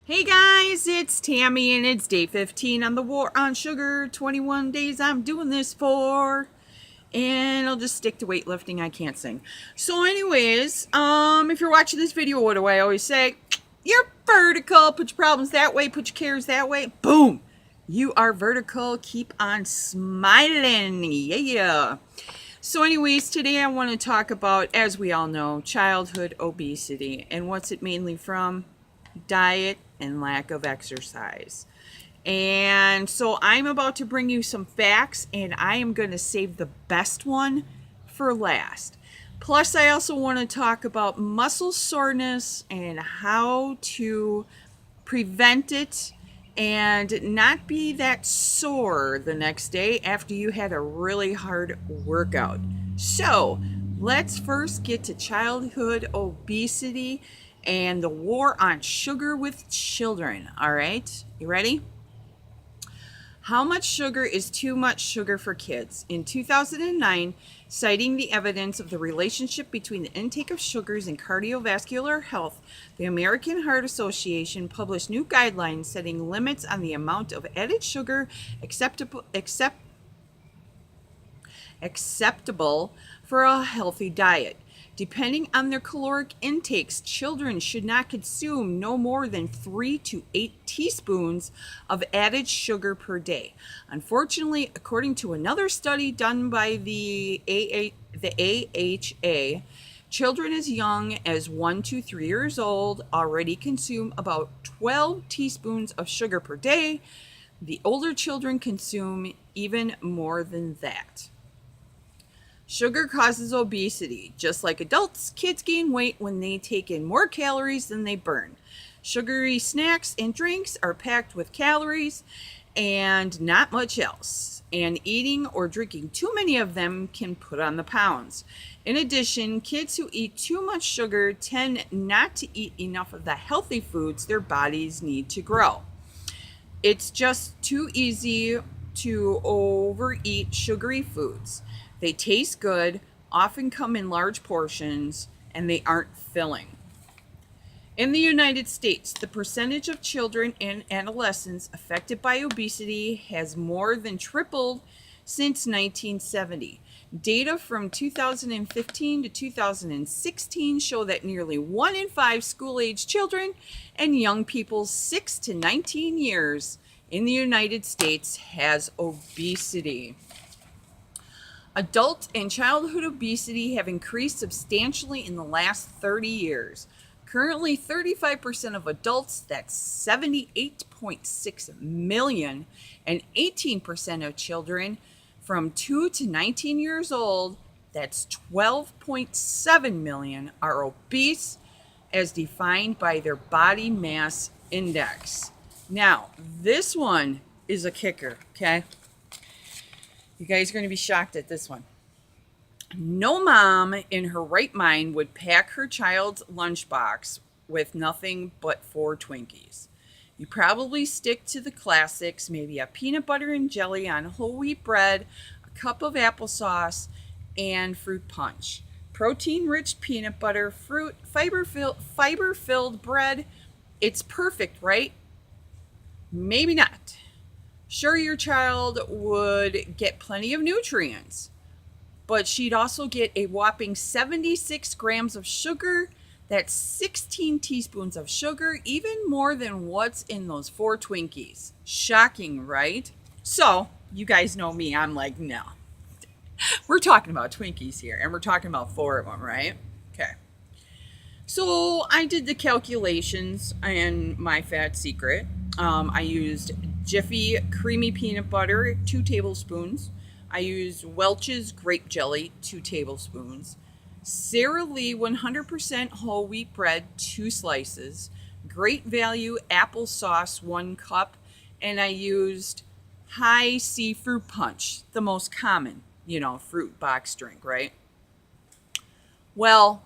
Hey guys, it's Tammy and it's day 15 on the War on Sugar. 21 days I'm doing this for. And I'll just stick to weightlifting. I can't sing. So anyways, if you're watching this video, what do I always say? You're vertical. Put your problems that way. Put your cares that way. Boom. You are vertical. Keep on smiling. Yeah. So anyways, today I want to talk about, as we all know, childhood obesity. And what's it mainly from? Diet and lack of exercise. And so I'm about to bring you some facts, and I am going to save the best one for last. Plus, I also want to talk about muscle soreness and how to prevent it and not be that sore the next day after you had a really hard workout. So, let's first get to childhood obesity and the war on sugar with children. All right, you ready? How much sugar is too much sugar for kids? In 2009, citing the evidence of the relationship between the intake of sugars and cardiovascular health, the American Heart Association published new guidelines setting limits on the amount of added sugar acceptable for a healthy diet. Depending on their caloric intakes, children should not consume no more than 3 to 8 teaspoons of added sugar per day. Unfortunately, according to another study done by the AHA, children as young as 1 to 3 years old already consume about 12 teaspoons of sugar per day. The older children consume even more than that. Sugar causes obesity. Just like adults, kids gain weight when they take in more calories than they burn. Sugary snacks and drinks are packed with calories and not much else. And eating or drinking too many of them can put on the pounds. In addition, kids who eat too much sugar tend not to eat enough of the healthy foods their bodies need to grow. It's just too easy to overeat sugary foods. They taste good, often come in large portions, and they aren't filling. In the United States, the percentage of children and adolescents affected by obesity has more than tripled since 1970. Data from 2015 to 2016 show that nearly 1 in 5 school-age children and young people 6 to 19 years in the United States has obesity. Adult and childhood obesity have increased substantially in the last 30 years. Currently, 35% of adults, that's 78.6 million, and 18% of children from 2 to 19 years old, that's 12.7 million, are obese as defined by their body mass index. Now, this one is a kicker, okay? You guys are going to be shocked at this one. No mom in her right mind would pack her child's lunchbox with nothing but 4 Twinkies. You probably stick to the classics, maybe a peanut butter and jelly on whole wheat bread, a cup of applesauce, and fruit punch. Protein-rich peanut butter, fruit, fiber-filled bread. It's perfect, right? Maybe not. Sure, your child would get plenty of nutrients, but she'd also get a whopping 76 grams of sugar. That's 16 teaspoons of sugar, even more than what's in those 4 Twinkies. Shocking, right? So, you guys know me. I'm like, no. We're talking about Twinkies here, and we're talking about 4 of them, right? Okay. So, I did the calculations in my fat secret. I used Jiffy creamy peanut butter, 2 tablespoons. I used Welch's grape jelly, 2 tablespoons. Sara Lee 100% whole wheat bread, 2 slices. Great Value applesauce, 1 cup. And I used High C fruit punch, the most common, fruit box drink, right? Well,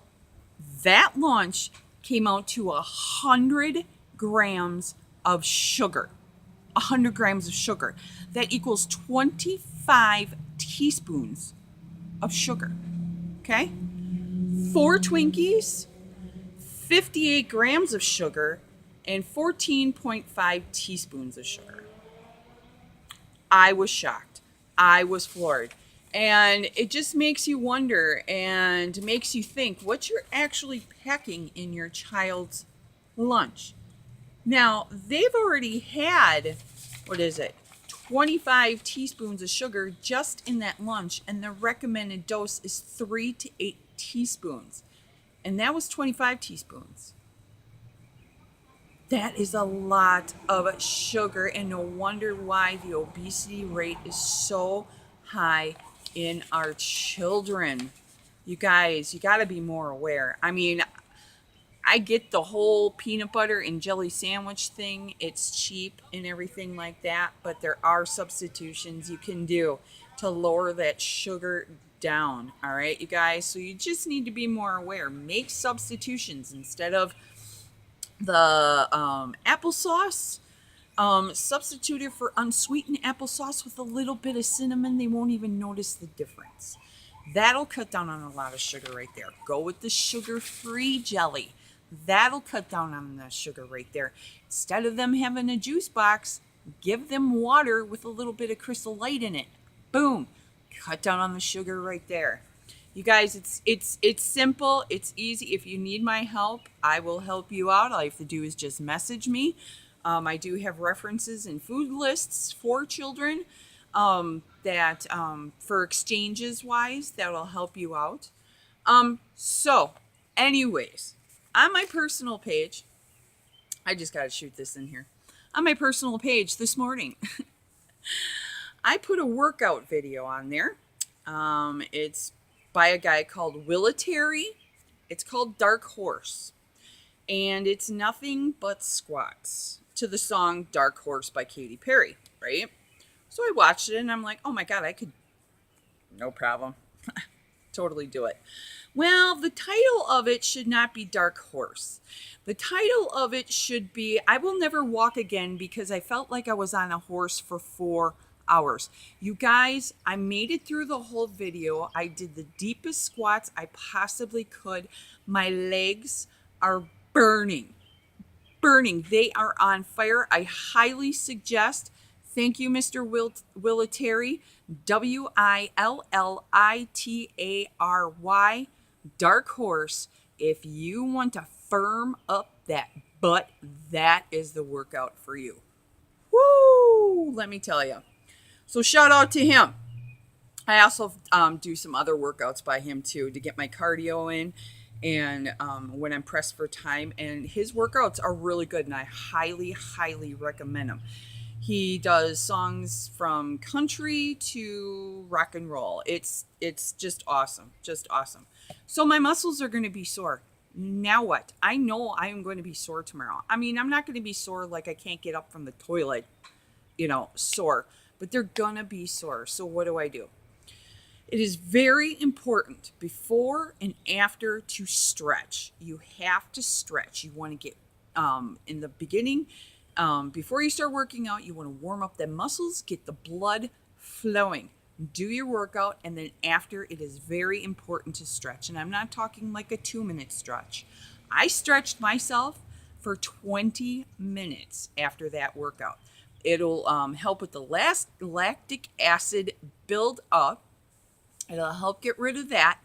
that lunch came out to 100 grams of sugar. 100 grams of sugar. That equals 25 teaspoons of sugar. Okay? 4 Twinkies, 58 grams of sugar, and 14.5 teaspoons of sugar. I was shocked. I was floored. And it just makes you wonder and makes you think what you're actually packing in your child's lunch. Now, they've already had, what is it, 25 teaspoons of sugar just in that lunch, and the recommended dose is 3 to 8 teaspoons. And that was 25 teaspoons. That is a lot of sugar, and no wonder why the obesity rate is so high in our children. You guys, you got to be more aware. I mean, I get the whole peanut butter and jelly sandwich thing. It's cheap and everything like that, but there are substitutions you can do to lower that sugar down. All right, you guys. So you just need to be more aware. Make substitutions instead of the applesauce. Substitute it for unsweetened applesauce with a little bit of cinnamon. They won't even notice the difference. That'll cut down on a lot of sugar right there. Go with the sugar-free jelly. That'll cut down on the sugar right there. Instead of them having a juice box, give them water with a little bit of Crystal Light in it. Boom. Cut down on the sugar right there. You guys, it's simple. It's easy. If you need my help, I will help you out. All you have to do is just message me. I do have references and food lists for children that for exchanges wise that will help you out. So, anyways, on my personal page, I just got to shoot this in here. On my personal page this morning, I put a workout video on there. It's by a guy called Willitary. It's called Dark Horse. And it's nothing but squats to the song Dark Horse by Katy Perry, right? So I watched it and I'm like, oh my God, I could, no problem, totally do it. Well, the title of it should not be Dark Horse. The title of it should be I Will Never Walk Again, because I felt like I was on a horse for 4 hours. You guys, I made it through the whole video. I did the deepest squats I possibly could. My legs are burning. They are on fire. I highly suggest, thank you, Mr. Willitary, Willitary, Dark Horse. If you want to firm up that butt, that is the workout for you. Woo! Let me tell you. So shout out to him. I also do some other workouts by him too to get my cardio in, and when I'm pressed for time. And his workouts are really good, and I highly, highly recommend them. He does songs from country to rock and roll. It's just awesome, just awesome. So my muscles are going to be sore. Now what? I know I am going to be sore tomorrow. I mean, I'm not going to be sore like I can't get up from the toilet, sore, but they're going to be sore. So what do? It is very important before and after to stretch. You have to stretch. You want to get in the beginning, before you start working out, you want to warm up the muscles, get the blood flowing. Do your workout, and then after, it is very important to stretch. And I'm not talking like a 2-minute stretch. I stretched myself for 20 minutes after that workout. It'll help with the lactic acid build up. It'll help get rid of that.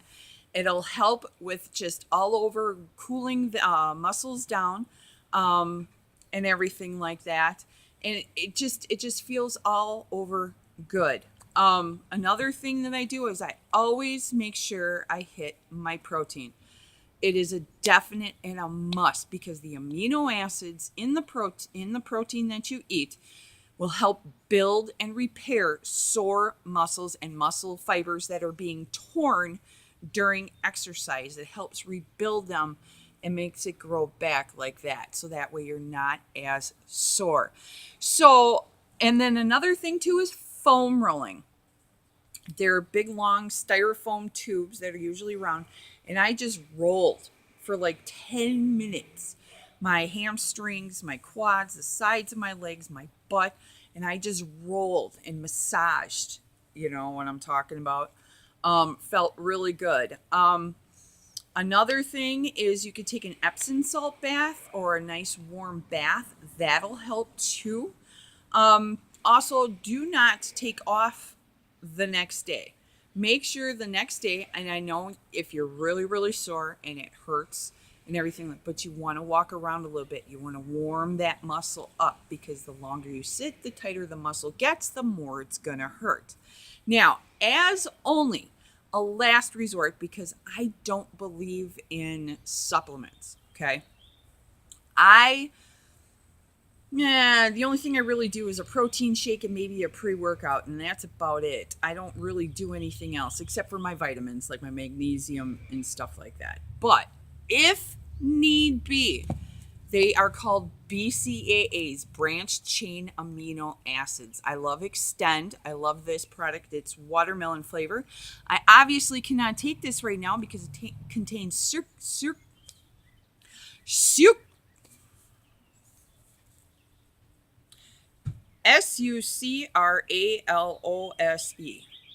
It'll help with just all over cooling the muscles down and everything like that. And it just feels all over good. Another thing that I do is I always make sure I hit my protein. It is a definite and a must, because the amino acids in the protein that you eat will help build and repair sore muscles and muscle fibers that are being torn during exercise. It helps rebuild them and makes it grow back like that. So that way you're not as sore. So, and then another thing too is foam rolling. They're big, long styrofoam tubes that are usually round. And I just rolled for like 10 minutes. My hamstrings, my quads, the sides of my legs, my butt. And I just rolled and massaged, what I'm talking about. Felt really good. Another thing is you could take an Epsom salt bath or a nice warm bath. That'll help too. Also, do not take off the next day. Make sure the next day, and I know if you're really, really sore and it hurts and everything, but you want to walk around a little bit. You want to warm that muscle up because the longer you sit, the tighter the muscle gets, the more it's going to hurt. Now, as only a last resort, because I don't believe in supplements, okay? The only thing I really do is a protein shake and maybe a pre-workout, and that's about it. I don't really do anything else except for my vitamins, like my magnesium and stuff like that. But if need be, they are called BCAAs, branched chain amino acids. I love Extend. I love this product. It's watermelon flavor. I obviously cannot take this right now because it contains sucralose.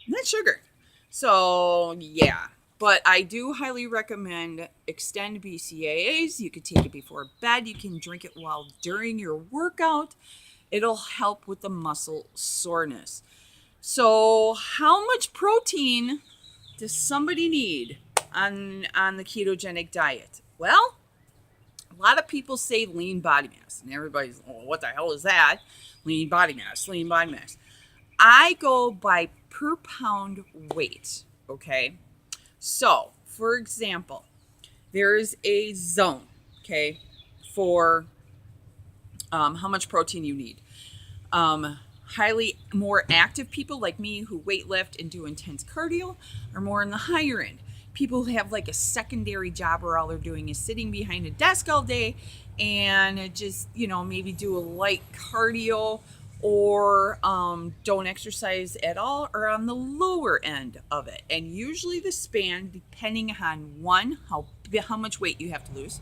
And that's sugar. So, yeah. But I do highly recommend Extend BCAAs. You could take it before bed. You can drink it while during your workout. It'll help with the muscle soreness. So, how much protein does somebody need on the ketogenic diet? Well, a lot of people say lean body mass, and everybody's, oh, what the hell is that? Lean body mass, lean body mass. I go by per pound weight, okay? So, for example, there is a zone, okay, for how much protein you need. Highly more active people like me who weight lift and do intense cardio are more in the higher end. People who have like a secondary job where all they're doing is sitting behind a desk all day and just, maybe do a light cardio or don't exercise at all, are on the lower end of it. And usually the span, depending on one, how much weight you have to lose,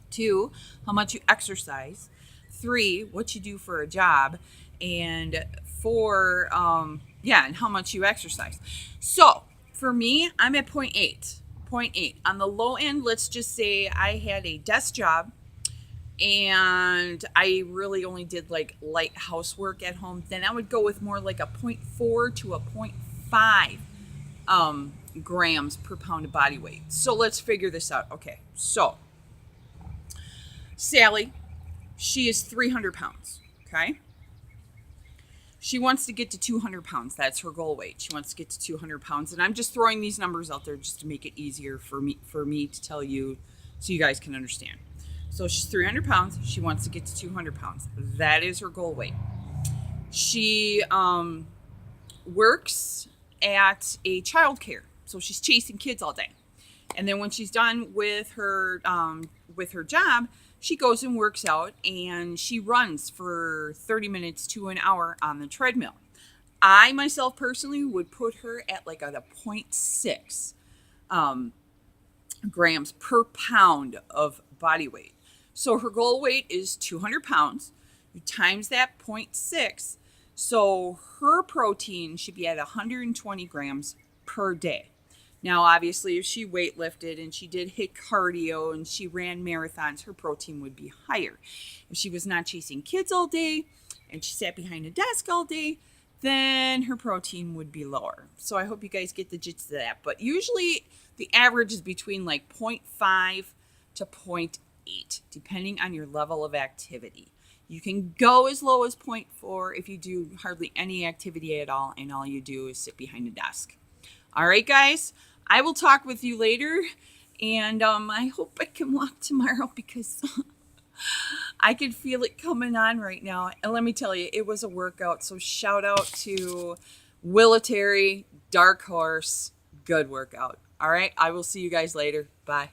two, how much you exercise, three, what you do for a job, and four, and how much you exercise. So for me, I'm at 0.8. On the low end, let's just say I had a desk job and I really only did like light housework at home, then I would go with more like a 0.4 to a 0.5 grams per pound of body weight. So let's figure this out. Okay, so Sally, she is 300 pounds, okay? She wants to get to 200 pounds. That's her goal weight. She wants to get to 200 pounds. And I'm just throwing these numbers out there just to make it easier for me to tell you so you guys can understand. So she's 300 pounds. She wants to get to 200 pounds. That is her goal weight. She works at a childcare. So she's chasing kids all day. And then when she's done with her job, she goes and works out and she runs for 30 minutes to an hour on the treadmill. I myself personally would put her at like a 0.6 grams per pound of body weight. So her goal weight is 200 pounds. You times that 0.6. So her protein should be at 120 grams per day. Now, obviously, if she weightlifted and she did hit cardio and she ran marathons, her protein would be higher. If she was not chasing kids all day and she sat behind a desk all day, then her protein would be lower. So I hope you guys get the gist of that. But usually the average is between like 0.5 to 0.8, depending on your level of activity. You can go as low as 0.4 if you do hardly any activity at all and all you do is sit behind a desk. All right, guys, I will talk with you later, and I hope I can walk tomorrow because I can feel it coming on right now. And let me tell you, it was a workout, so shout out to Willitary-dark. Good workout. All right, I will see you guys later. Bye.